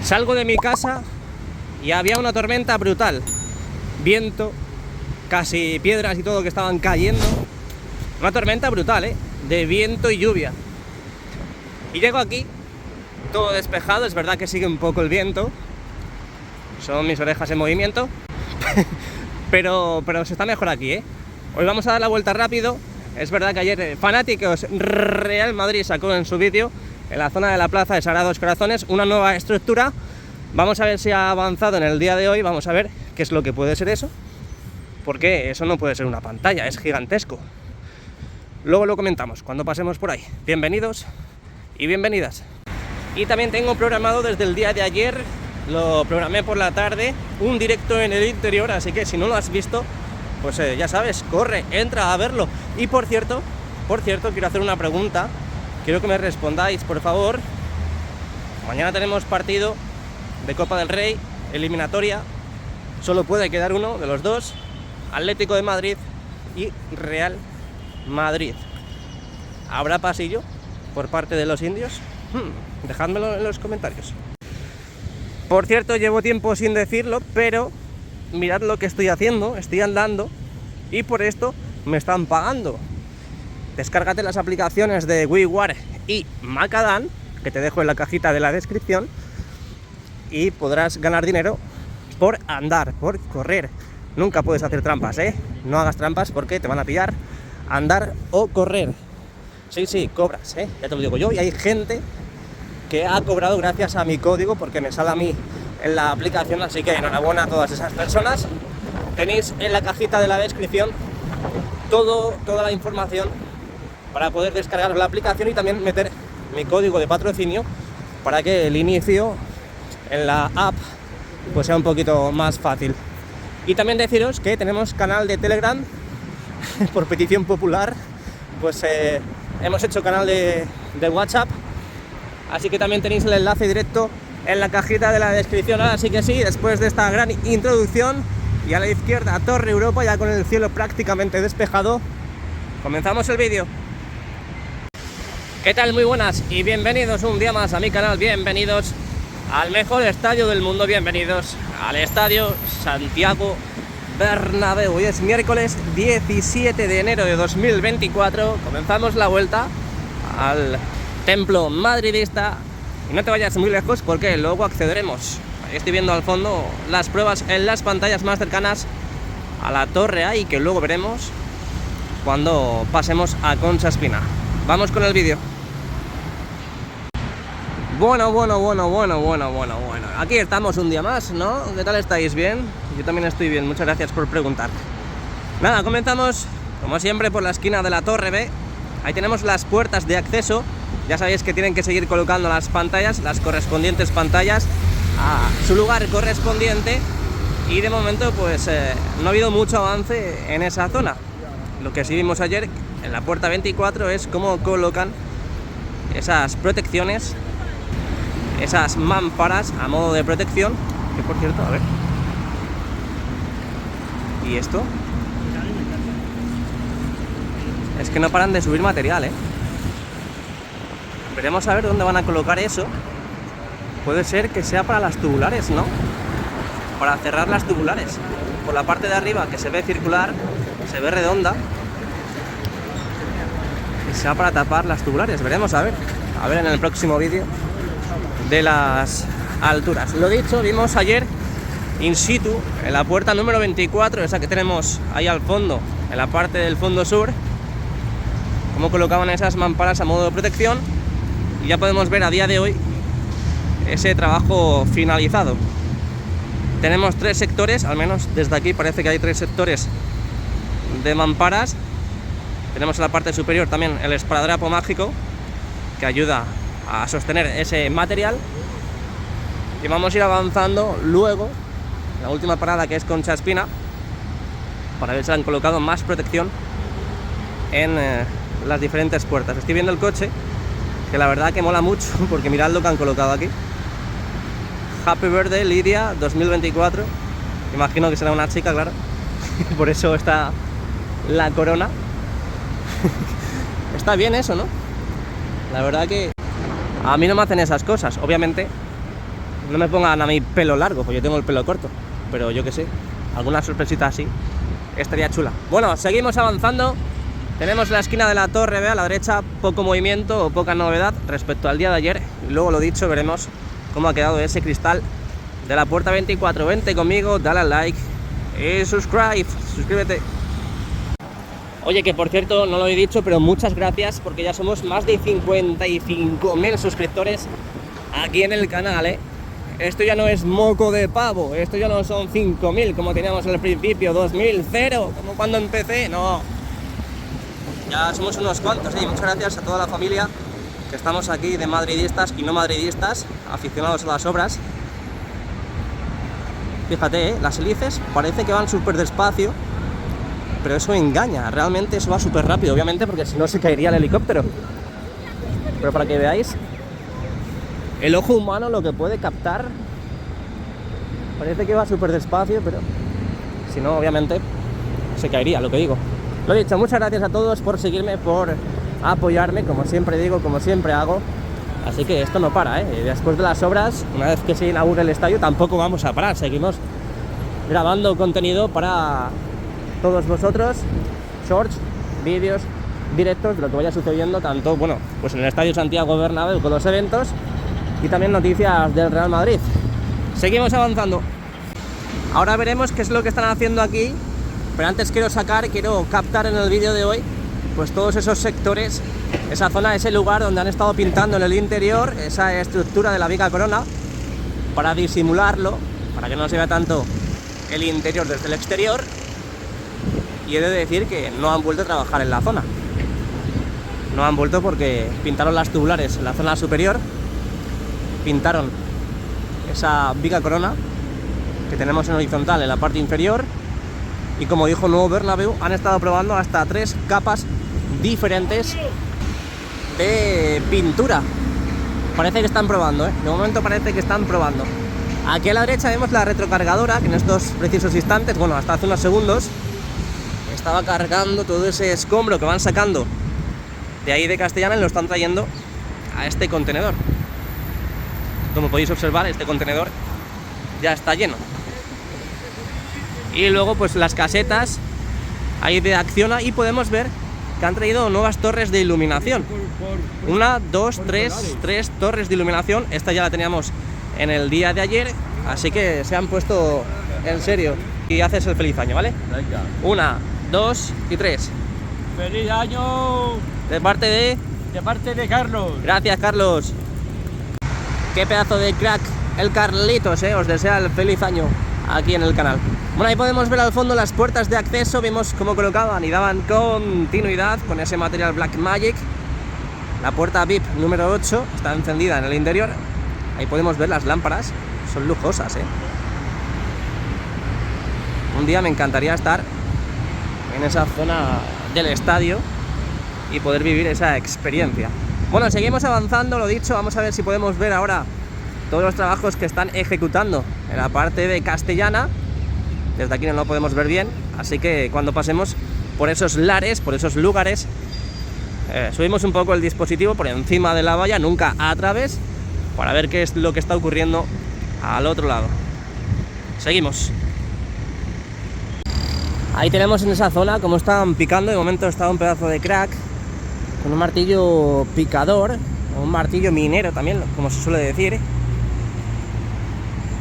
Salgo de mi casa y había una tormenta brutal. Viento, casi piedras y todo que estaban cayendo. Una tormenta brutal, de viento y lluvia. Y llego aquí, todo despejado. Es verdad que sigue un poco el viento. Son mis orejas en movimiento. pero se está mejor aquí, Hoy vamos a dar la vuelta rápido. Es verdad que ayer Fanáticos Real Madrid sacó en su vídeo, en la zona de la plaza de Sagrados Corazones, una nueva estructura. Vamos a ver si ha avanzado en el día de hoy. Vamos a ver qué es lo que puede ser eso, porque eso no puede ser una pantalla, es gigantesco. Luego lo comentamos cuando pasemos por ahí. Bienvenidos y bienvenidas. Y también tengo programado desde el día de ayer, lo programé por la tarde, un directo en el interior, así que si no lo has visto, pues ya sabes, corre, entra a verlo. Y por cierto, quiero hacer una pregunta, quiero que me respondáis, por favor. Mañana tenemos partido de Copa del Rey, eliminatoria, solo puede quedar uno de los dos, Atlético de Madrid y Real Madrid. ¿Habrá pasillo por parte de los indios? Dejádmelo en los comentarios. Por cierto, llevo tiempo sin decirlo, pero mirad lo que estoy haciendo, estoy andando y por esto me están pagando. Descárgate las aplicaciones de WeWare y Macadam, que te dejo en la cajita de la descripción, y podrás ganar dinero por andar, por correr. Nunca puedes hacer trampas, no hagas trampas porque te van a pillar. Andar o correr. Sí, cobras, ya te lo digo yo. Y hay gente que ha cobrado gracias a mi código, porque me sale a mí en la aplicación, así que enhorabuena a todas esas personas. Tenéis en la cajita de la descripción toda la información para poder descargar la aplicación y también meter mi código de patrocinio para que el inicio en la app pues sea un poquito más fácil. Y también deciros que tenemos canal de Telegram por petición popular, pues hemos hecho canal de WhatsApp, así que también tenéis el enlace directo en la cajita de la descripción. Así que sí, después de esta gran introducción, y a la izquierda Torre Europa, ya con el cielo prácticamente despejado, comenzamos el vídeo. ¿Qué tal? Muy buenas y bienvenidos un día más a mi canal, bienvenidos al mejor estadio del mundo, bienvenidos al Estadio Santiago Bernabéu. Hoy es miércoles 17 de enero de 2024, comenzamos la vuelta al templo madridista. Y no te vayas muy lejos porque luego accederemos. Ahí estoy viendo al fondo las pruebas en las pantallas más cercanas a la Torre A y que luego veremos cuando pasemos a Concha Espina. Vamos con el vídeo. Bueno. Aquí estamos un día más, ¿no? ¿Qué tal estáis? ¿Bien? Yo también estoy bien, muchas gracias por preguntar. Nada, comenzamos como siempre por la esquina de la Torre B. Ahí tenemos las puertas de acceso. Ya sabéis que tienen que seguir colocando las pantallas, las correspondientes pantallas a su lugar correspondiente. Y de momento pues no ha habido mucho avance en esa zona. Lo que sí vimos ayer en la puerta 24 es cómo colocan esas protecciones, esas mamparas a modo de protección. Que por cierto, a ver. ¿Y esto? Es que no paran de subir material, Veremos a ver dónde van a colocar eso. Puede ser que sea para las tubulares, ¿no? Para cerrar las tubulares. Por la parte de arriba, que se ve circular, se ve redonda, y sea para tapar las tubulares. Veremos a ver en el próximo vídeo de las alturas. Lo dicho, vimos ayer in situ en la puerta número 24, esa que tenemos ahí al fondo, en la parte del fondo sur, cómo colocaban esas mamparas a modo de protección. Y ya podemos ver a día de hoy ese trabajo finalizado. Tenemos 3 sectores, al menos desde aquí parece que hay 3 sectores de mamparas. Tenemos en la parte superior también el esparadrapo mágico que ayuda a sostener ese material. Y vamos a ir avanzando luego, la última parada, que es Concha Espina, para ver si han colocado más protección en las diferentes puertas. Estoy viendo el coche, que la verdad que mola mucho, porque mirad lo que han colocado aquí. Happy Birthday Lidia 2024. Imagino que será una chica, claro. Por eso está la corona. Está bien eso, ¿no? La verdad que a mí no me hacen esas cosas. Obviamente no me pongan a mi pelo largo, pues yo tengo el pelo corto. Pero yo que sé, alguna sorpresita así estaría chula. Bueno, seguimos avanzando. Tenemos la esquina de la torre, a la derecha, poco movimiento o poca novedad respecto al día de ayer. Y luego, lo dicho, veremos cómo ha quedado ese cristal de la puerta 24. Vente conmigo, dale al like y suscríbete. Oye, que por cierto, no lo he dicho, pero muchas gracias, porque ya somos más de 55.000 suscriptores aquí en el canal, ¿eh? Esto ya no es moco de pavo, esto ya no son 5.000 como teníamos al principio, 2.000, 0, como cuando empecé, no. Ya somos unos cuantos, ¿eh? Y muchas gracias a toda la familia que estamos aquí, de madridistas y no madridistas, aficionados a las obras. Fíjate, las hélices parece que van súper despacio, pero eso engaña, realmente eso va súper rápido, obviamente, porque si no se caería el helicóptero. Pero para que veáis el ojo humano lo que puede captar, parece que va súper despacio, pero si no, obviamente, se caería, lo que digo. Lo dicho, muchas gracias a todos por seguirme, por apoyarme, como siempre digo, como siempre hago. Así que esto no para, ¿eh? Después de las obras, una vez que se inaugure el estadio, tampoco vamos a parar, seguimos grabando contenido para todos vosotros, shorts, vídeos, directos de lo que vaya sucediendo, tanto, bueno, pues en el Estadio Santiago Bernabéu con los eventos y también noticias del Real Madrid. Seguimos avanzando. Ahora veremos qué es lo que están haciendo aquí, pero antes quiero captar en el vídeo de hoy, pues todos esos sectores, esa zona, ese lugar donde han estado pintando en el interior, esa estructura de la viga corona, para disimularlo, para que no se vea tanto el interior desde el exterior. Y he de decir que no han vuelto a trabajar en la zona. No han vuelto porque pintaron las tubulares en la zona superior, pintaron esa viga corona que tenemos en horizontal en la parte inferior, y como dijo el nuevo Bernabéu, han estado probando hasta 3 capas diferentes de pintura. Parece que están probando, ¿eh? De momento parece que están probando. Aquí a la derecha vemos la retrocargadora, que en estos precisos instantes, bueno, hasta hace unos segundos, estaba cargando todo ese escombro que van sacando de ahí de Castellana y lo están trayendo a este contenedor. Como podéis observar, este contenedor ya está lleno. Y luego pues las casetas ahí de Acciona, y podemos ver que han traído nuevas torres de iluminación. 1, 2, 3 torres de iluminación. Esta ya la teníamos en el día de ayer, así que se han puesto en serio. Y haces el feliz año, ¿vale? Venga. 1, 2 y 3. ¡Feliz año! De parte de Carlos. Gracias, Carlos. Qué pedazo de crack el Carlitos, os desea el feliz año aquí en el canal. Bueno, ahí podemos ver al fondo las puertas de acceso. Vimos cómo colocaban y daban continuidad con ese material Black Magic. La puerta VIP número 8 está encendida en el interior. Ahí podemos ver las lámparas, son lujosas, Un día me encantaría estar en esa zona del estadio y poder vivir esa experiencia. Bueno, seguimos avanzando, lo dicho, vamos a ver si podemos ver ahora todos los trabajos que están ejecutando en la parte de Castellana. Desde aquí no lo podemos ver bien, así que cuando pasemos por esos lares, por esos lugares, subimos un poco el dispositivo por encima de la valla, nunca a través, para ver qué es lo que está ocurriendo al otro lado. Seguimos. Ahí tenemos en esa zona como están picando. De momento está un pedazo de crack con un martillo picador, o un martillo minero también, como se suele decir.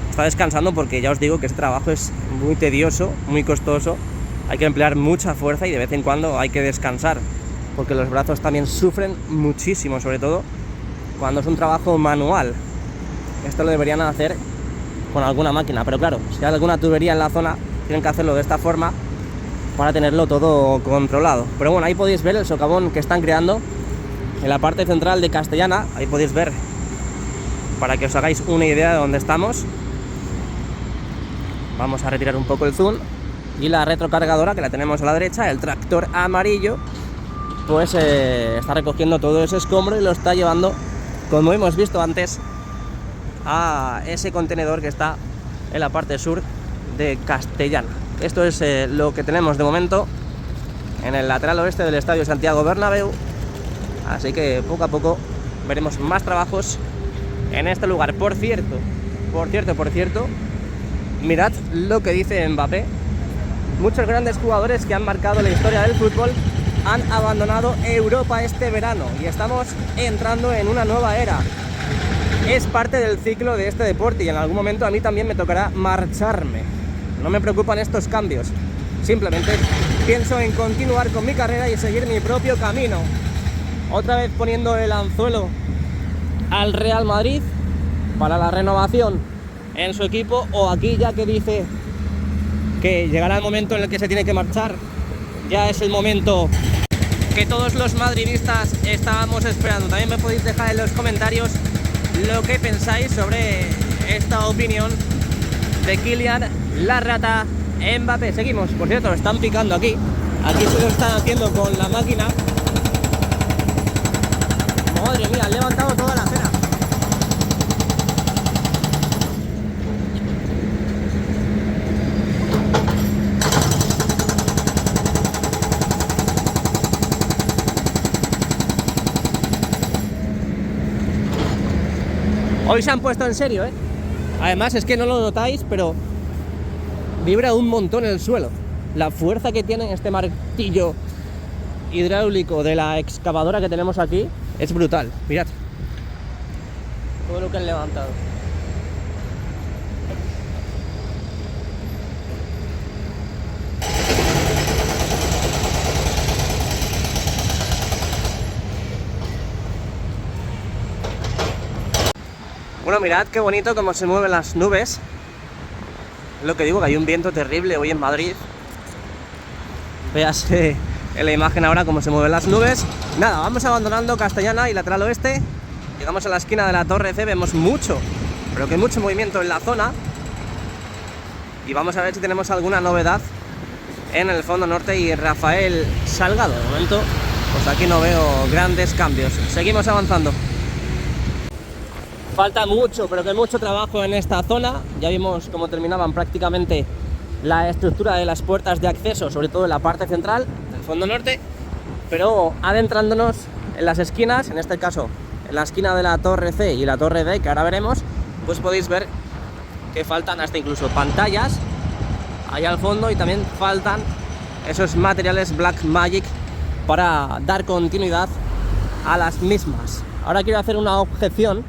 Está descansando porque ya os digo que este trabajo es muy tedioso, muy costoso. Hay que emplear mucha fuerza y de vez en cuando hay que descansar, porque los brazos también sufren muchísimo, sobre todo cuando es un trabajo manual. Esto lo deberían hacer con alguna máquina, pero claro, si hay alguna tubería en la zona, tienen que hacerlo de esta forma para tenerlo todo controlado. Pero bueno, ahí podéis ver el socavón que están creando en la parte central de Castellana. Ahí podéis ver, para que os hagáis una idea de dónde estamos. Vamos a retirar un poco el zoom. Y la retrocargadora, que la tenemos a la derecha, el tractor amarillo, pues está recogiendo todo ese escombro y lo está llevando, como hemos visto antes, a ese contenedor que está en la parte sur de Castellana. Esto es lo que tenemos de momento en el lateral oeste del Estadio Santiago Bernabéu. Así que poco a poco veremos más trabajos en este lugar. Por cierto, Por cierto, mirad lo que dice Mbappé. Muchos grandes jugadores que han marcado la historia del fútbol han abandonado Europa este verano y estamos entrando en una nueva era. Es parte del ciclo de este deporte y en algún momento a mí también me tocará marcharme. No me preocupan estos cambios. Simplemente pienso en continuar con mi carrera y seguir mi propio camino. Otra vez poniendo el anzuelo al Real Madrid para la renovación en su equipo, o aquí ya que dice que llegará el momento en el que se tiene que marchar. Ya es el momento que todos los madridistas estábamos esperando. También me podéis dejar en los comentarios lo que pensáis sobre esta opinión de Kylian la Rata Mbappé. Seguimos, por cierto, lo están picando aquí. Aquí se lo están haciendo con la máquina. Madre mía, han levantado toda la cena. Hoy se han puesto en serio, ¿eh? Además es que no lo notáis, pero vibra un montón el suelo. La fuerza que tiene este martillo hidráulico de la excavadora que tenemos aquí es brutal. Mirad todo lo que han levantado. Bueno, mirad qué bonito cómo se mueven las nubes. Lo que digo, que hay un viento terrible hoy en Madrid. Véase en la imagen ahora cómo se mueven las nubes. Nada, vamos abandonando Castellana y lateral oeste. Llegamos a la esquina de la Torre C, vemos mucho, pero que mucho movimiento en la zona. Y vamos a ver si tenemos alguna novedad en el fondo norte y Rafael Salgado. De momento, pues aquí no veo grandes cambios. Seguimos avanzando. Falta mucho, pero que mucho trabajo en esta zona. Ya vimos cómo terminaban prácticamente la estructura de las puertas de acceso, sobre todo en la parte central del fondo norte, pero adentrándonos en las esquinas, en este caso en la esquina de la Torre C y la Torre D, que ahora veremos, pues podéis ver que faltan hasta incluso pantallas ahí al fondo, y también faltan esos materiales Blackmagic para dar continuidad a las mismas. Ahora quiero hacer una objeción.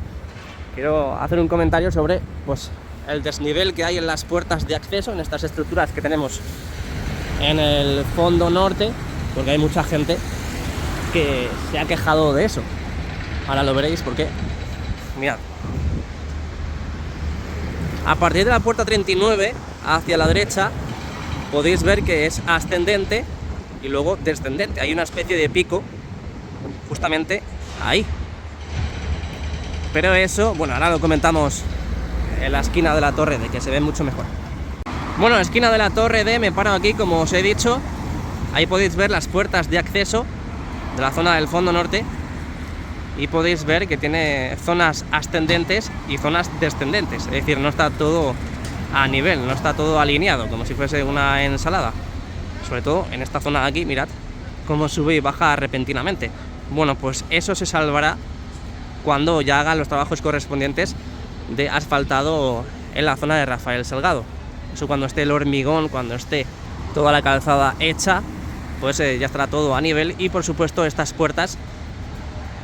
Quiero hacer un comentario sobre pues, el desnivel que hay en las puertas de acceso, en estas estructuras que tenemos en el fondo norte, porque hay mucha gente que se ha quejado de eso. Ahora lo veréis porque, mirad, a partir de la puerta 39 hacia la derecha podéis ver que es ascendente y luego descendente. Hay una especie de pico justamente ahí. Pero eso, bueno, ahora lo comentamos en la esquina de la Torre D, que se ve mucho mejor. Bueno, esquina de la Torre D, me paro aquí, como os he dicho. Ahí podéis ver las puertas de acceso de la zona del fondo norte. Y podéis ver que tiene zonas ascendentes y zonas descendentes. Es decir, no está todo a nivel, no está todo alineado, como si fuese una ensalada. Sobre todo en esta zona de aquí, mirad cómo sube y baja repentinamente. Bueno, pues eso se salvará cuando ya hagan los trabajos correspondientes de asfaltado en la zona de Rafael Salgado. Eso cuando esté el hormigón, cuando esté toda la calzada hecha, pues ya estará todo a nivel. Y por supuesto estas puertas,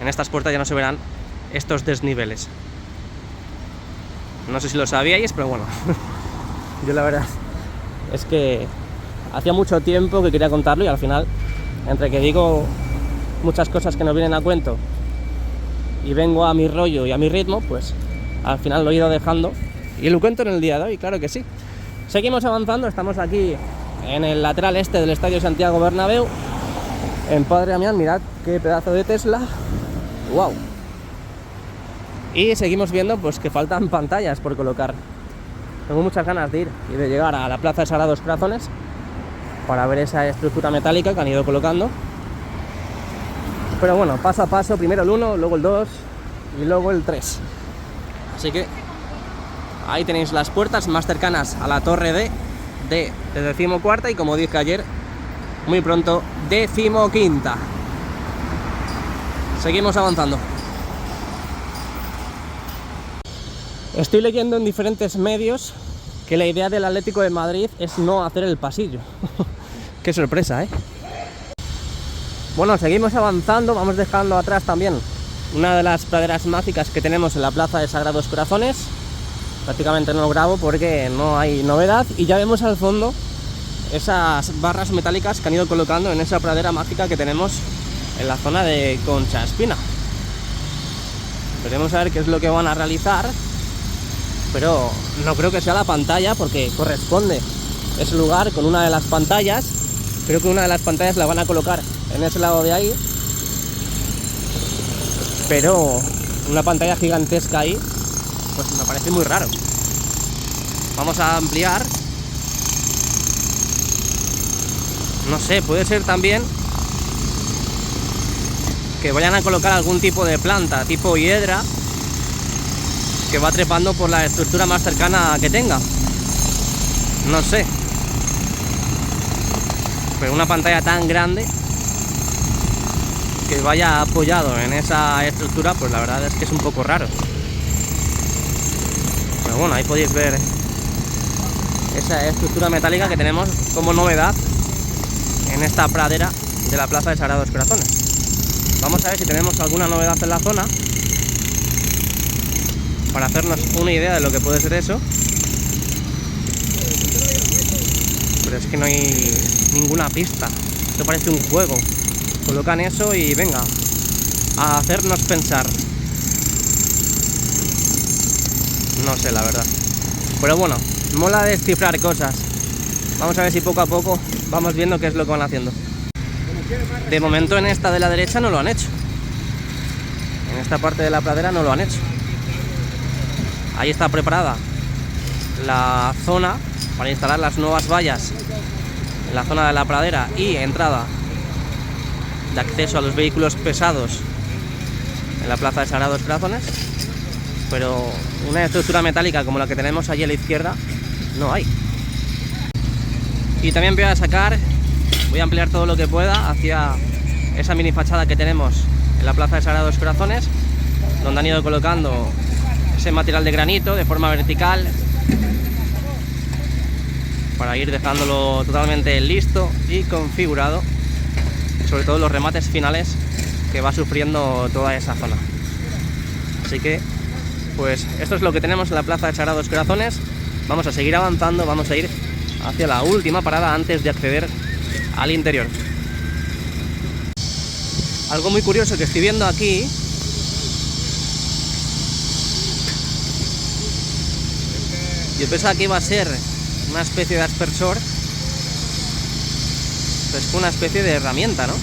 en estas puertas ya no se verán estos desniveles. No sé si lo sabíais, pero bueno, yo la verdad es que hacía mucho tiempo que quería contarlo y al final, entre que digo muchas cosas que nos vienen a cuento y vengo a mi rollo y a mi ritmo, pues al final lo he ido dejando y lo cuento en el día de hoy, claro que sí. Seguimos avanzando, estamos aquí en el lateral este del Estadio Santiago Bernabéu, en Padre Damián. Mirad qué pedazo de Tesla, wow. Y seguimos viendo pues que faltan pantallas por colocar. Tengo muchas ganas de ir y de llegar a la Plaza de Sagrados Corazones para ver esa estructura metálica que han ido colocando. Pero bueno, paso a paso, primero el 1, luego el 2 y luego el 3. Así que ahí tenéis las puertas más cercanas a la Torre D de 14ª y, como dije ayer, muy pronto 15ª. Seguimos avanzando. Estoy leyendo en diferentes medios que la idea del Atlético de Madrid es no hacer el pasillo. Qué sorpresa, ¿eh? Bueno, seguimos avanzando, vamos dejando atrás también una de las praderas mágicas que tenemos en la Plaza de Sagrados Corazones. Prácticamente no lo grabo porque no hay novedad, y ya vemos al fondo esas barras metálicas que han ido colocando en esa pradera mágica que tenemos en la zona de Concha Espina. Veremos a ver qué es lo que van a realizar, pero no creo que sea la pantalla, porque corresponde ese lugar con una de las pantallas. Creo que una de las pantallas la van a colocar en ese lado de ahí, pero una pantalla gigantesca ahí, pues me parece muy raro. Vamos a ampliar. No sé, puede ser también que vayan a colocar algún tipo de planta, tipo hiedra, que va trepando por la estructura más cercana que tenga. No sé. Pero una pantalla tan grande que vaya apoyado en esa estructura, pues la verdad es que es un poco raro. Pero bueno, ahí podéis ver esa estructura metálica que tenemos como novedad en esta pradera de la Plaza de Sagrados Corazones. Vamos a ver si tenemos alguna novedad en la zona para hacernos una idea de lo que puede ser eso. Pero es que no hay ninguna pista. Esto parece un juego. Colocan eso y venga a hacernos pensar. No sé, la verdad. Pero bueno, mola descifrar cosas. Vamos a ver si poco a poco vamos viendo qué es lo que van haciendo. De momento en esta de la derecha no lo han hecho. En esta parte de la pradera no lo han hecho. Ahí está preparada la zona para instalar las nuevas vallas en la zona de la pradera y entrada de acceso a los vehículos pesados en la Plaza de Sagrados Corazones. Pero una estructura metálica como la que tenemos allí a la izquierda no hay. Y también voy a ampliar todo lo que pueda hacia esa mini fachada que tenemos en la Plaza de Sagrados Corazones, donde han ido colocando ese material de granito de forma vertical para ir dejándolo totalmente listo y configurado, sobre todo los remates finales que va sufriendo toda esa zona. Así que pues esto es lo que tenemos en la Plaza de Sagrados Corazones. Vamos a seguir avanzando, vamos a ir hacia la última parada antes de acceder al interior. Algo muy curioso que estoy viendo aquí yo pensaba que iba a ser una especie de aspersor, pero es una especie de herramienta, ¿no?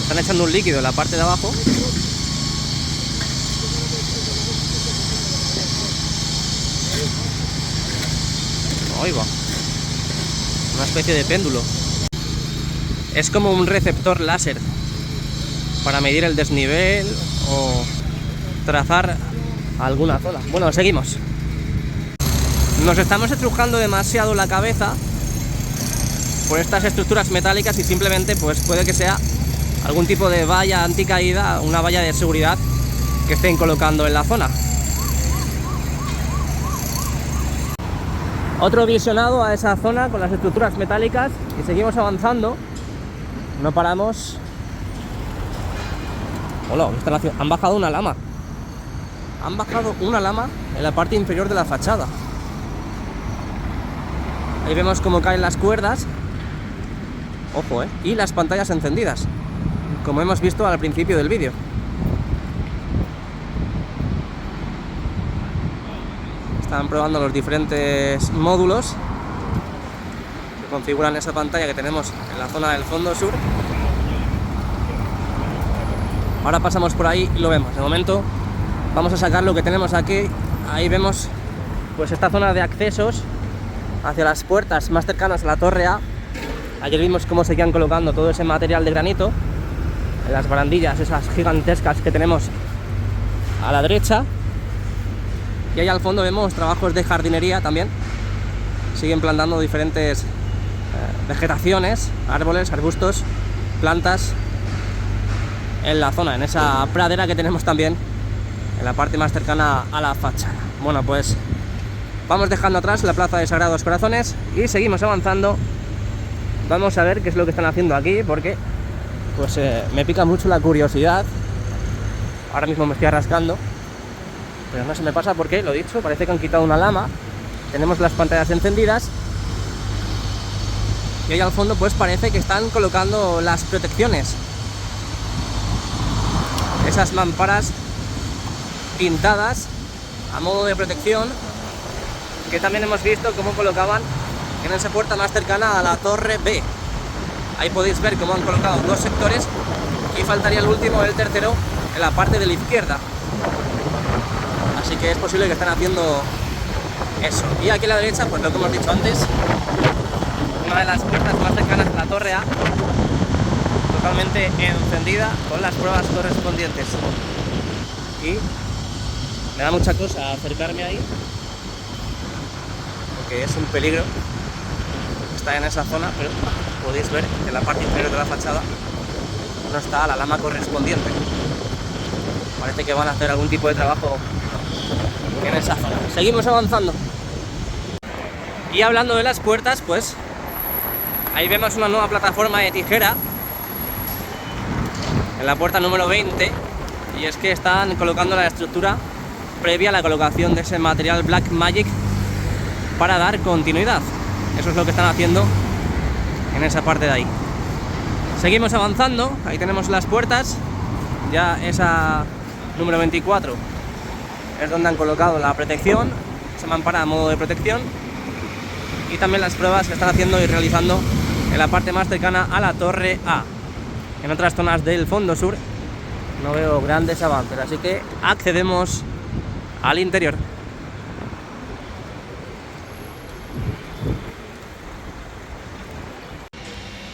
Están echando un líquido en la parte de abajo. Oigo, una especie de péndulo. Es como un receptor láser para medir el desnivel o trazar alguna zona. Bueno, seguimos. Nos estamos estrujando demasiado la cabeza por estas estructuras metálicas y simplemente pues puede que sea algún tipo de valla anticaída, una valla de seguridad que estén colocando en la zona. Otro visionado a esa zona con las estructuras metálicas y seguimos avanzando. No paramos. Hola, ¿qué están haciendo? Han bajado una lama. Han bajado una lama en la parte inferior de la fachada. Ahí vemos cómo caen las cuerdas. Ojo, y las pantallas encendidas, como hemos visto al principio del vídeo. Están probando los diferentes módulos que configuran esa pantalla que tenemos en la zona del fondo sur. Ahora pasamos por ahí y lo vemos. De momento vamos a sacar lo que tenemos aquí. Ahí vemos pues esta zona de accesos hacia las puertas más cercanas a la torre A. Ayer vimos cómo seguían colocando todo ese material de granito en las barandillas esas gigantescas que tenemos a la derecha. Y ahí al fondo vemos trabajos de jardinería también. Siguen plantando diferentes vegetaciones, árboles, arbustos, plantas en la zona, en esa pradera que tenemos también en la parte más cercana a la fachada. Bueno, pues vamos dejando atrás la plaza de Sagrados Corazones y seguimos avanzando. Vamos a ver qué es lo que están haciendo aquí, porque pues me pica mucho la curiosidad. Ahora mismo me estoy rascando, pero no se me pasa porque, lo dicho, parece que han quitado una lama. Tenemos las pantallas encendidas y ahí al fondo pues parece que están colocando las protecciones, esas mamparas pintadas a modo de protección, que también hemos visto cómo colocaban en esa puerta más cercana a la torre B. Ahí podéis ver cómo han colocado dos sectores y faltaría el último, el tercero, en la parte de la izquierda. Así que es posible que estén haciendo eso. Y aquí a la derecha, pues lo que hemos dicho antes, una de las puertas más cercanas a la torre A, totalmente encendida con las pruebas correspondientes. Y me da mucha cosa acercarme ahí, porque es un peligro estar en esa zona, pero podéis ver que en la parte inferior de la fachada no está la lama correspondiente. Parece que van a hacer algún tipo de trabajo en esa zona. Seguimos avanzando. Y hablando de las puertas, pues ahí vemos una nueva plataforma de tijera en la puerta número 20, y es que están colocando la estructura previa a la colocación de ese material Black Magic para dar continuidad. Eso es lo que están haciendo en esa parte de ahí. Seguimos avanzando. Ahí tenemos las puertas. Ya esa número 24 es donde han colocado la protección, esa mampara a modo de protección, y también las pruebas que están haciendo y realizando en la parte más cercana a la torre A. En otras zonas del fondo sur no veo grandes avances, así que accedemos al interior.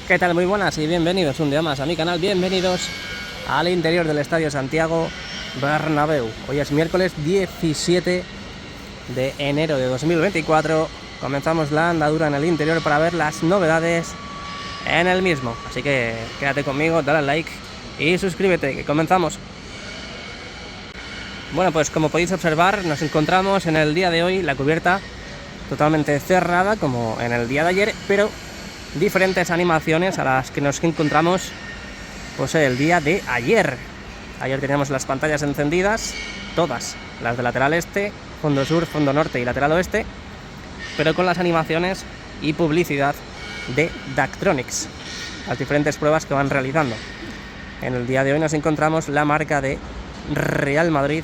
¿Qué tal? Muy buenas y bienvenidos un día más a mi canal. Bienvenidos al interior del Estadio Santiago Bernabéu. Hoy es miércoles 17 de enero de 2024. Comenzamos la andadura en el interior para ver las novedades en el mismo. Así que quédate conmigo, dale al like y suscríbete, que comenzamos. Bueno, pues como podéis observar, nos encontramos en el día de hoy la cubierta totalmente cerrada como en el día de ayer, pero diferentes animaciones a las que nos encontramos pues el día de ayer. Ayer teníamos las pantallas encendidas, todas, las de lateral este, fondo sur, fondo norte y lateral oeste, pero con las animaciones y publicidad de Daktronics, las diferentes pruebas que van realizando. En el día de hoy nos encontramos la marca de Real Madrid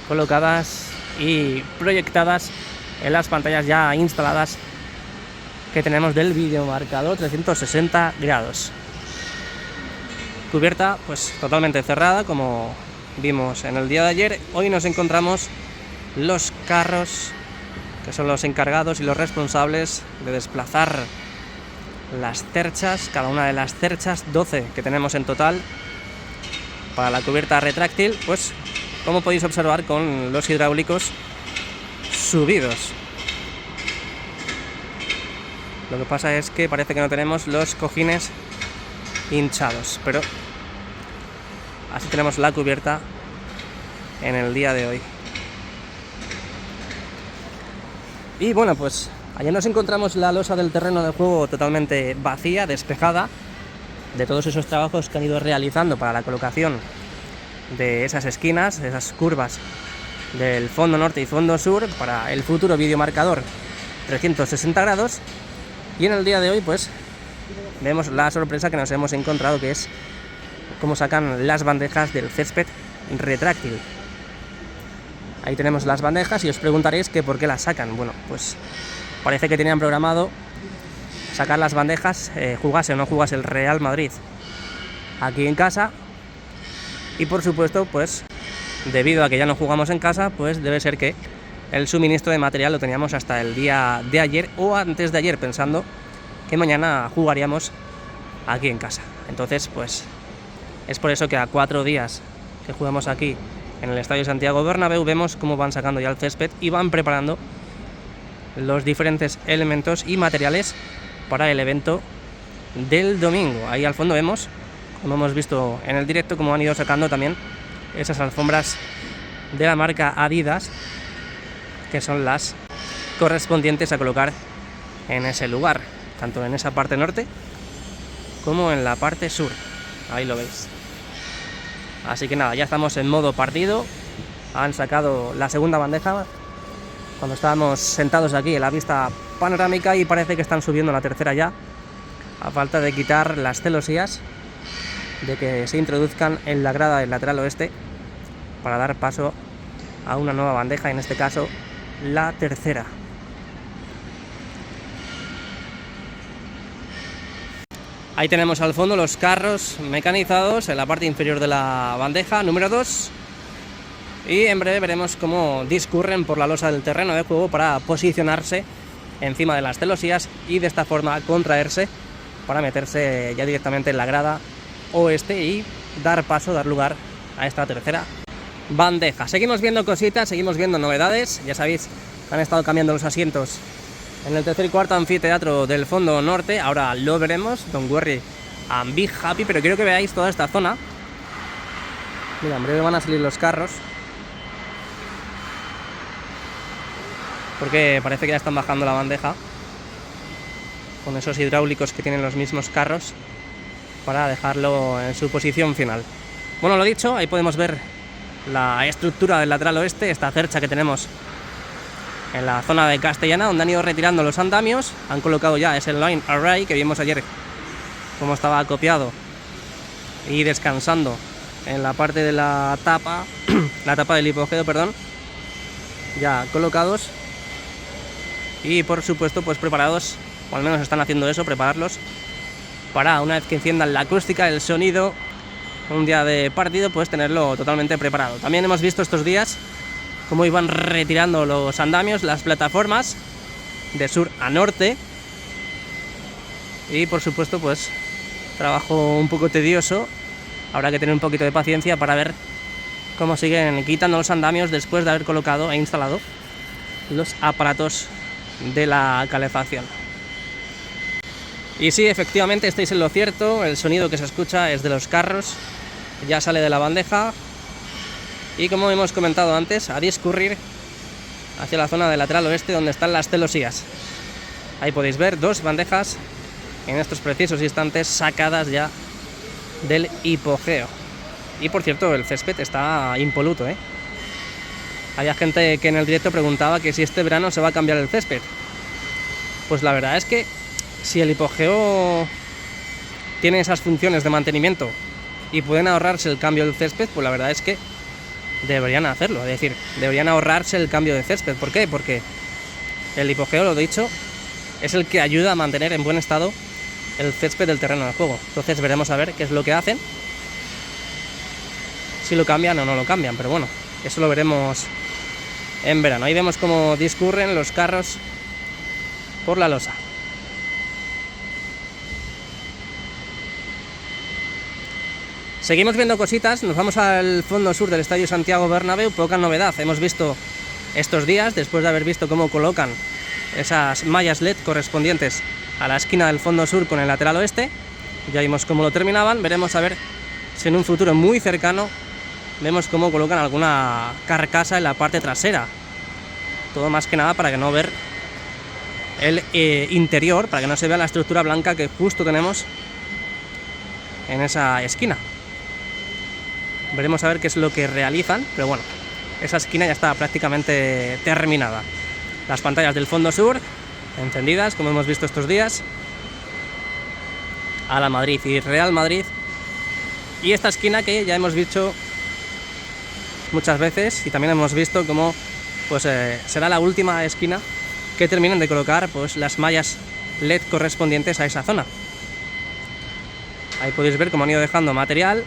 colocadas y proyectadas en las pantallas ya instaladas que tenemos del videomarcador 360 grados. Cubierta pues totalmente cerrada como vimos en el día de ayer. Hoy nos encontramos los carros que son los encargados y los responsables de desplazar las cerchas, cada una de las cerchas, 12 que tenemos en total para la cubierta retráctil, pues como podéis observar con los hidráulicos subidos. Lo que pasa es que parece que no tenemos los cojines hinchados, pero así tenemos la cubierta en el día de hoy. Y bueno, pues ayer nos encontramos la losa del terreno de juego totalmente vacía, despejada de todos esos trabajos que han ido realizando para la colocación de esas esquinas, esas curvas del fondo norte y fondo sur para el futuro videomarcador 360 grados. Y en el día de hoy pues vemos la sorpresa que nos hemos encontrado, que es cómo sacan las bandejas del césped retráctil. Ahí tenemos las bandejas y os preguntaréis que por qué las sacan. Bueno, pues parece que tenían programado sacar las bandejas, jugase o no jugase el Real Madrid aquí en casa. Y por supuesto, pues debido a que ya no jugamos en casa, pues debe ser que el suministro de material lo teníamos hasta el día de ayer o antes de ayer, pensando que mañana jugaríamos aquí en casa. Entonces, pues es por eso que a 4 días que jugamos aquí en el Estadio Santiago Bernabéu vemos cómo van sacando ya el césped y van preparando los diferentes elementos y materiales para el evento del domingo. Ahí al fondo vemos, como hemos visto en el directo, cómo han ido sacando también esas alfombras de la marca Adidas, que son las correspondientes a colocar en ese lugar, tanto en esa parte norte como en la parte sur. Ahí lo veis. Así que nada, ya estamos en modo partido. Han sacado la segunda bandeja cuando estábamos sentados aquí en la vista panorámica, y parece que están subiendo la tercera ya, a falta de quitar las celosías, de que se introduzcan en la grada del lateral oeste para dar paso a una nueva bandeja, en este caso la tercera. Ahí tenemos al fondo los carros mecanizados en la parte inferior de la bandeja número 2, y en breve veremos cómo discurren por la losa del terreno de juego para posicionarse encima de las celosías y de esta forma contraerse para meterse ya directamente en la grada oeste y dar lugar a esta tercera bandeja. Seguimos viendo cositas, seguimos viendo novedades. Ya sabéis que han estado cambiando los asientos en el tercer y cuarto anfiteatro del fondo norte. Ahora lo veremos, don't worry and be happy, pero quiero que veáis toda esta zona. Mira, en breve van a salir los carros, porque parece que ya están bajando la bandeja con esos hidráulicos que tienen los mismos carros para dejarlo en su posición final. Bueno, lo dicho, ahí podemos ver la estructura del lateral oeste, esta cercha que tenemos en la zona de Castellana, donde han ido retirando los andamios. Han colocado ya ese line array que vimos ayer cómo estaba acopiado y descansando en la parte de la tapa, la tapa del hipogeo, perdón, ya colocados y por supuesto pues preparados, o al menos están haciendo eso, prepararlos para una vez que enciendan la acústica, el sonido, un día de partido, pues tenerlo totalmente preparado. También hemos visto estos días cómo iban retirando los andamios, las plataformas de sur a norte, y por supuesto pues trabajo un poco tedioso. Habrá que tener un poquito de paciencia para ver cómo siguen quitando los andamios después de haber colocado e instalado los aparatos de la calefacción. Y sí, efectivamente estáis en lo cierto, el sonido que se escucha es de los carros, ya sale de la bandeja y, como hemos comentado antes, a discurrir hacia la zona del lateral oeste donde están las celosías. Ahí podéis ver dos bandejas en estos precisos instantes sacadas ya del hipogeo. Y por cierto, el césped está impoluto, ¿eh? Había gente que en el directo preguntaba que si este verano se va a cambiar el césped. Pues la verdad es que si el hipogeo tiene esas funciones de mantenimiento y pueden ahorrarse el cambio del césped, pues la verdad es que deberían hacerlo. Es decir, deberían ahorrarse el cambio de césped. ¿Por qué? Porque el hipogeo, lo dicho, es el que ayuda a mantener en buen estado el césped del terreno de juego. Entonces veremos a ver qué es lo que hacen, si lo cambian o no lo cambian, pero bueno, eso lo veremos en verano. Ahí vemos cómo discurren los carros por la losa. Seguimos viendo cositas, nos vamos al fondo sur del Estadio Santiago Bernabéu. Poca novedad hemos visto estos días, después de haber visto cómo colocan esas mallas LED correspondientes a la esquina del fondo sur con el lateral oeste. Ya vimos cómo lo terminaban, veremos a ver si en un futuro muy cercano vemos cómo colocan alguna carcasa en la parte trasera. Todo más que nada para que no ver el interior, para que no se vea la estructura blanca que justo tenemos en esa esquina. Veremos a ver qué es lo que realizan, pero bueno, esa esquina ya está prácticamente terminada. Las pantallas del fondo sur encendidas, como hemos visto estos días, a la Madrid y Real Madrid. Y esta esquina que ya hemos dicho muchas veces, y también hemos visto cómo pues será la última esquina que terminen de colocar pues las mallas LED correspondientes a esa zona. Ahí podéis ver cómo han ido dejando material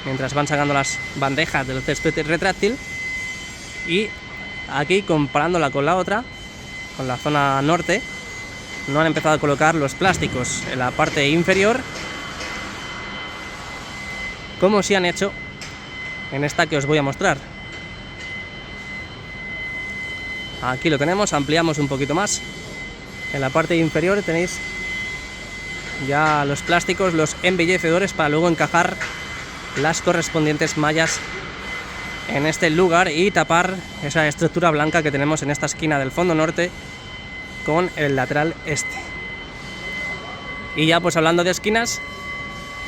mientras van sacando las bandejas del césped retráctil, y aquí, comparándola con la otra, con la zona norte, no han empezado a colocar los plásticos en la parte inferior como sí han hecho en esta que os voy a mostrar. Aquí lo tenemos, ampliamos un poquito más. En la parte inferior tenéis ya los plásticos, los embellecedores para luego encajar las correspondientes mallas en este lugar y tapar esa estructura blanca que tenemos en esta esquina del fondo norte con el lateral este. Y ya pues hablando de esquinas,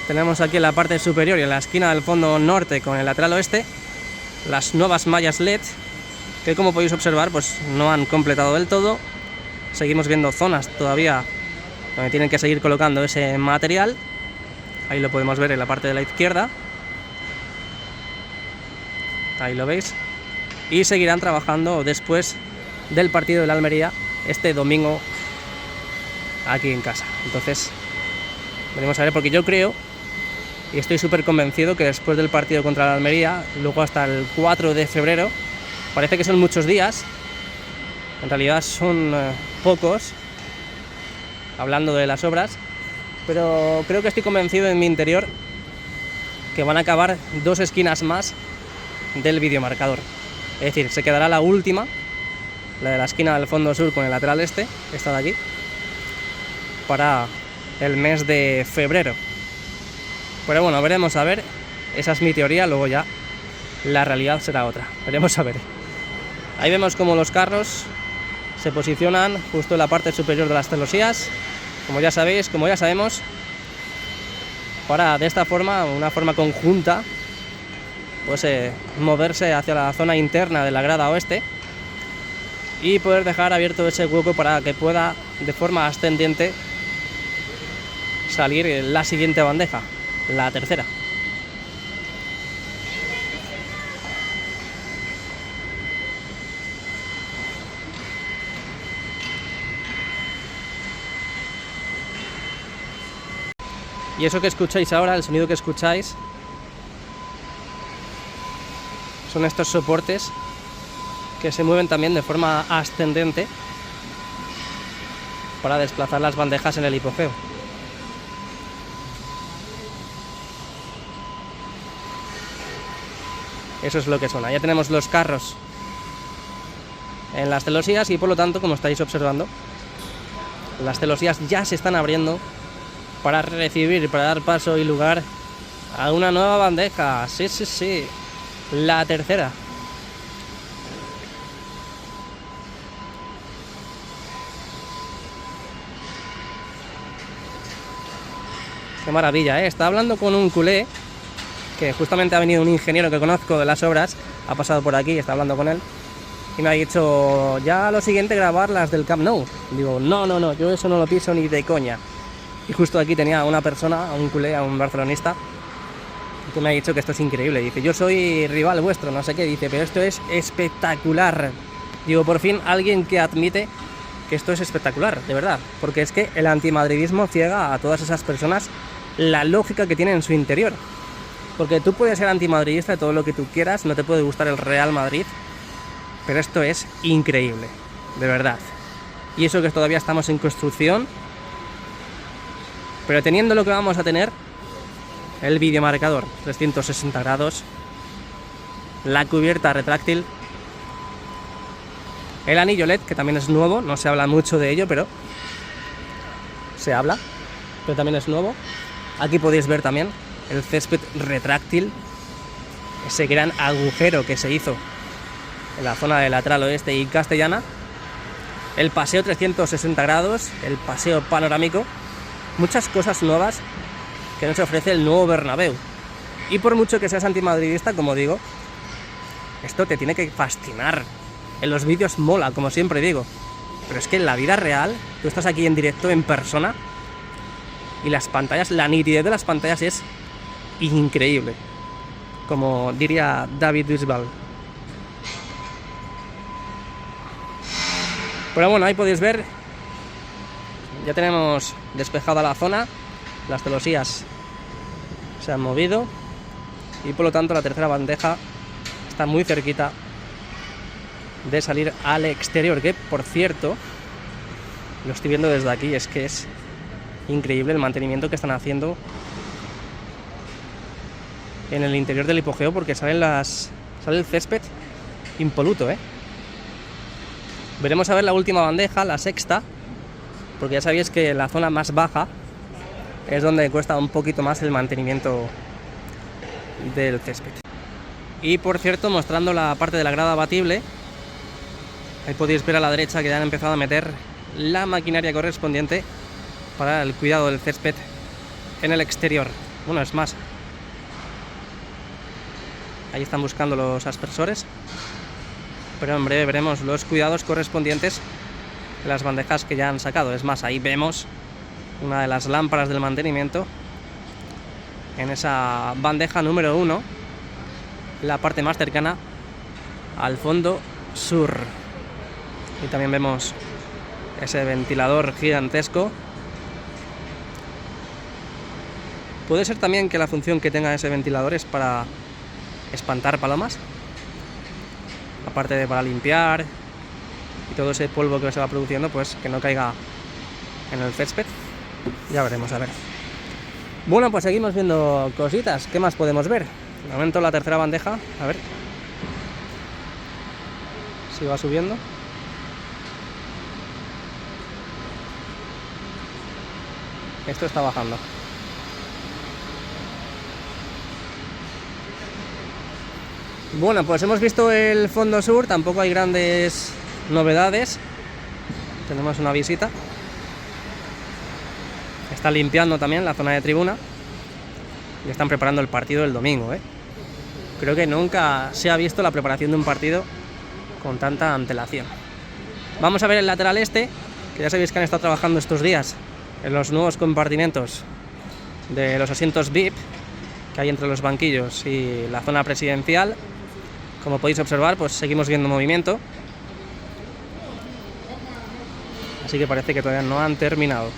tenemos aquí en la parte superior y en la esquina del fondo norte con el lateral oeste las nuevas mallas LED, que como podéis observar pues no han completado del todo. Seguimos viendo zonas todavía donde tienen que seguir colocando ese material. Ahí lo podemos ver en la parte de la izquierda. Ahí lo veis. Y seguirán trabajando después del partido de la Almería este domingo aquí en casa. Entonces veremos a ver, porque yo creo y estoy súper convencido que después del partido contra la Almería, luego hasta el 4 de febrero, parece que son muchos días, en realidad son pocos, hablando de las obras, pero creo que estoy convencido en mi interior que van a acabar 2 esquinas más del videomarcador. Es decir, se quedará la última, la de la esquina del fondo sur con el lateral este, esta de aquí, para el mes de febrero. Pero bueno, veremos a ver. Esa es mi teoría, luego ya la realidad será otra. Veremos a ver. Ahí vemos cómo los carros se posicionan justo en la parte superior de las celosías, como ya sabéis, como ya sabemos, para de esta forma, una forma conjunta, pues moverse hacia la zona interna de la grada oeste y poder dejar abierto ese hueco para que pueda de forma ascendente salir la siguiente bandeja, la tercera. Y eso que escucháis ahora, el sonido que escucháis, son estos soportes que se mueven también de forma ascendente para desplazar las bandejas en el hipogeo. Eso es lo que suena. Ya tenemos los carros en las celosías y por lo tanto, como estáis observando, las celosías ya se están abriendo para recibir, para dar paso y lugar a una nueva bandeja. Sí, sí, sí. La tercera. Qué maravilla, ¿eh? Está hablando con un culé, que justamente ha venido un ingeniero que conozco de las obras, ha pasado por aquí, está hablando con él, y me ha dicho, ya lo siguiente grabar las del Camp Nou. Digo, no, yo eso no lo pienso ni de coña. Y justo aquí tenía una persona, un culé, un barcelonista, que me ha dicho que esto es increíble. Dice, yo soy rival vuestro, no sé qué. Dice, pero esto es espectacular. Digo, por fin alguien que admite que esto es espectacular, de verdad. Porque es que el antimadridismo ciega a todas esas personas la lógica que tiene en su interior. Porque tú puedes ser antimadridista de todo lo que tú quieras, no te puede gustar el Real Madrid, pero esto es increíble, de verdad. Y eso que todavía estamos en construcción, pero teniendo lo que vamos a tener, el videomarcador 360 grados, la cubierta retráctil, el anillo LED, que también es nuevo, no se habla mucho de ello, pero se habla, pero también es nuevo. Aquí podéis ver también el césped retráctil, ese gran agujero que se hizo en la zona del lateral oeste y castellana, el paseo 360 grados, el paseo panorámico, muchas cosas nuevas que nos ofrece el nuevo Bernabéu. Y por mucho que seas antimadridista, como digo, esto te tiene que fascinar. En los vídeos mola, como siempre digo, pero es que en la vida real, tú estás aquí en directo, en persona, y las pantallas, la nitidez de las pantallas es increíble, como diría David Bisbal. Pero bueno, ahí podéis ver, ya tenemos despejada la zona, las celosías se han movido y por lo tanto la tercera bandeja está muy cerquita de salir al exterior, que por cierto, lo estoy viendo desde aquí, es que es increíble el mantenimiento que están haciendo en el interior del hipogeo, porque sale el césped impoluto, ¿eh? Veremos a ver la última bandeja, la sexta, porque ya sabéis que la zona más baja es donde cuesta un poquito más el mantenimiento del césped. Y por cierto, mostrando la parte de la grada abatible, ahí podéis ver a la derecha que ya han empezado a meter la maquinaria correspondiente para el cuidado del césped en el exterior. Bueno, es más, ahí están buscando los aspersores, pero en breve veremos los cuidados correspondientes de las bandejas que ya han sacado. Es más, ahí vemos una de las lámparas del mantenimiento en esa bandeja número 1, la parte más cercana al fondo sur. Y también vemos ese ventilador gigantesco. Puede ser también que la función que tenga ese ventilador es para espantar palomas, aparte de para limpiar y todo ese polvo que se va produciendo, pues que no caiga en el césped. Ya veremos, a ver. Bueno, pues seguimos viendo cositas. ¿Qué más podemos ver? De momento la tercera bandeja, a ver si va subiendo. Esto está bajando. Bueno, pues hemos visto el fondo sur, tampoco hay grandes novedades. Tenemos una visita. Está limpiando también la zona de tribuna y están preparando el partido del domingo, ¿eh? Creo que nunca se ha visto la preparación de un partido con tanta antelación. Vamos a ver el lateral este, que ya sabéis que han estado trabajando estos días en los nuevos compartimentos de los asientos VIP que hay entre los banquillos y la zona presidencial. Como podéis observar, pues seguimos viendo movimiento, así que parece que todavía no han terminado.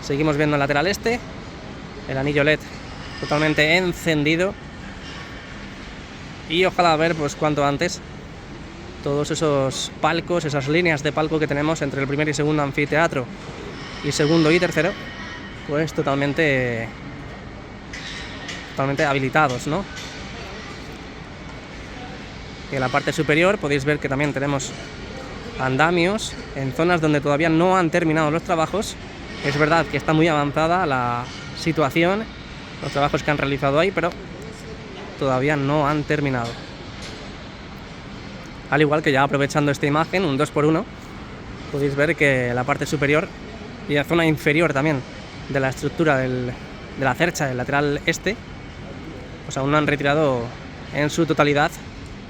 Seguimos viendo el lateral este, el anillo LED totalmente encendido, y ojalá ver pues cuanto antes todos esos palcos, esas líneas de palco que tenemos entre el primer y segundo anfiteatro y segundo y tercero, pues totalmente habilitados, ¿no? Y en la parte superior podéis ver que también tenemos andamios en zonas donde todavía no han terminado los trabajos. Es verdad que está muy avanzada la situación, los trabajos que han realizado ahí, pero todavía no han terminado. Al igual que ya aprovechando esta imagen, un 2x1, podéis ver que la parte superior y la zona inferior también de la estructura de la cercha del lateral este, pues aún no han retirado en su totalidad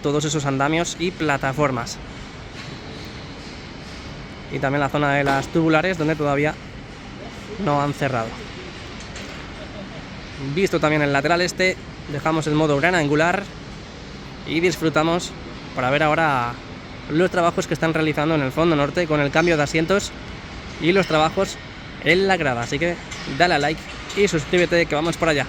todos esos andamios y plataformas. Y también la zona de las tubulares, donde todavía no han cerrado. Visto también el lateral este, dejamos el modo gran angular y disfrutamos para ver ahora los trabajos que están realizando en el fondo norte con el cambio de asientos y los trabajos en la grada. Así que dale a like y suscríbete, que vamos por allá.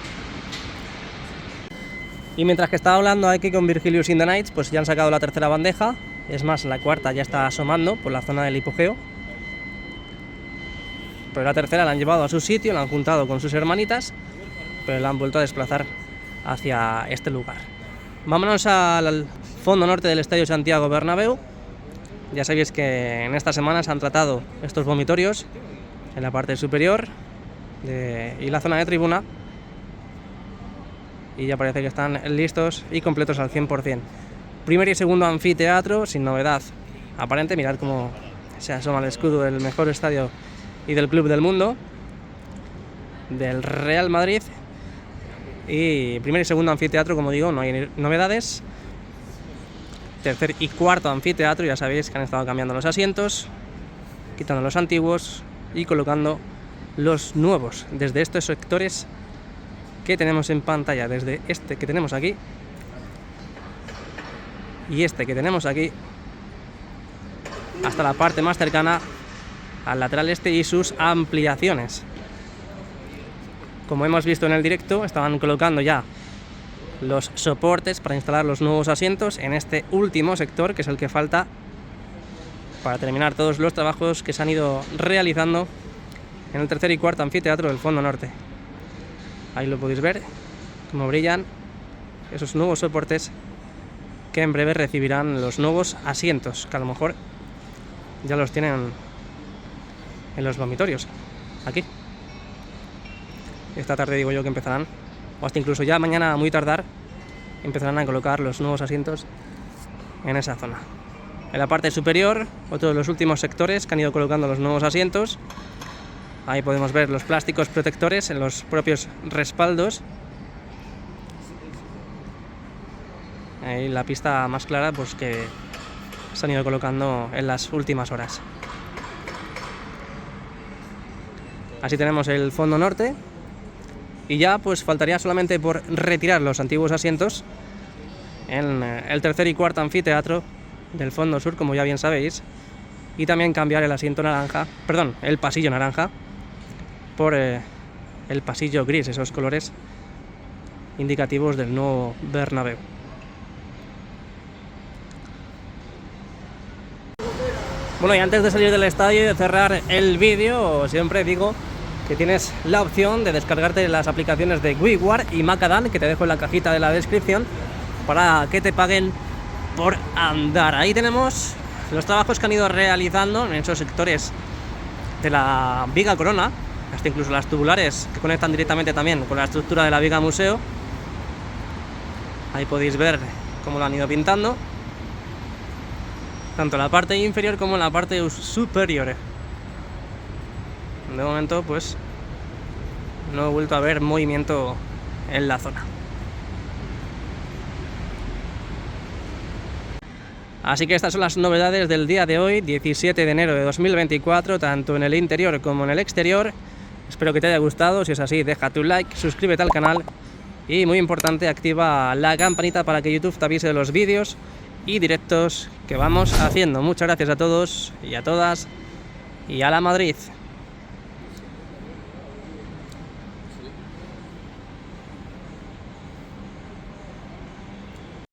Y mientras que estaba hablando aquí con Virgilius in the Nights, pues ya han sacado la tercera bandeja. Es más, la cuarta ya está asomando por la zona del hipogeo. Pero la tercera la han llevado a su sitio, la han juntado con sus hermanitas, pero la han vuelto a desplazar hacia este lugar. Vámonos al fondo norte del Estadio Santiago Bernabéu. Ya sabéis que en estas semanas han tratado estos vomitorios en la parte superior y la zona de tribuna, y ya parece que están listos y completos al 100%. Primer y segundo anfiteatro sin novedad aparente. Mirad cómo se asoma el escudo del mejor estadio y del club del mundo, del Real Madrid. Y primer y segundo anfiteatro, como digo, no hay novedades. Tercer y cuarto anfiteatro, ya sabéis que han estado cambiando los asientos, quitando los antiguos y colocando los nuevos desde estos sectores que tenemos en pantalla, desde este que tenemos aquí y este que tenemos aquí, hasta la parte más cercana al lateral este y sus ampliaciones. Como hemos visto en el directo, estaban colocando ya los soportes para instalar los nuevos asientos en este último sector, que es el que falta para terminar todos los trabajos que se han ido realizando en el tercer y cuarto anfiteatro del fondo norte. Ahí lo podéis ver, cómo brillan esos nuevos soportes que en breve recibirán los nuevos asientos, que a lo mejor ya los tienen en los vomitorios, aquí. Esta tarde digo yo que empezarán, o hasta incluso ya mañana muy tardar, empezarán a colocar los nuevos asientos en esa zona. En la parte superior, otro de los últimos sectores que han ido colocando los nuevos asientos. Ahí podemos ver los plásticos protectores en los propios respaldos. Ahí la pista más clara, pues que se han ido colocando en las últimas horas. Así tenemos el fondo norte. Y ya pues faltaría solamente por retirar los antiguos asientos en el tercer y cuarto anfiteatro del fondo sur, como ya bien sabéis, y también cambiar el asiento naranja, perdón, el pasillo naranja por el pasillo gris, esos colores indicativos del nuevo Bernabéu. Bueno, y antes de salir del estadio y de cerrar el vídeo, siempre digo que tienes la opción de descargarte las aplicaciones de WeWard y Macadam, que te dejo en la cajita de la descripción, para que te paguen por andar. Ahí tenemos los trabajos que han ido realizando en esos sectores de la viga corona, hasta incluso las tubulares que conectan directamente también con la estructura de la viga museo. Ahí podéis ver cómo lo han ido pintando, tanto en la parte inferior como en la parte superior. De momento pues no he vuelto a ver movimiento en la zona. Así que estas son las novedades del día de hoy, 17 de enero de 2024, tanto en el interior como en el exterior. Espero que te haya gustado. Si es así, deja tu like, suscríbete al canal y, muy importante, activa la campanita para que YouTube te avise de los vídeos y directos que vamos haciendo. Muchas gracias a todos y a todas, y a la Madrid.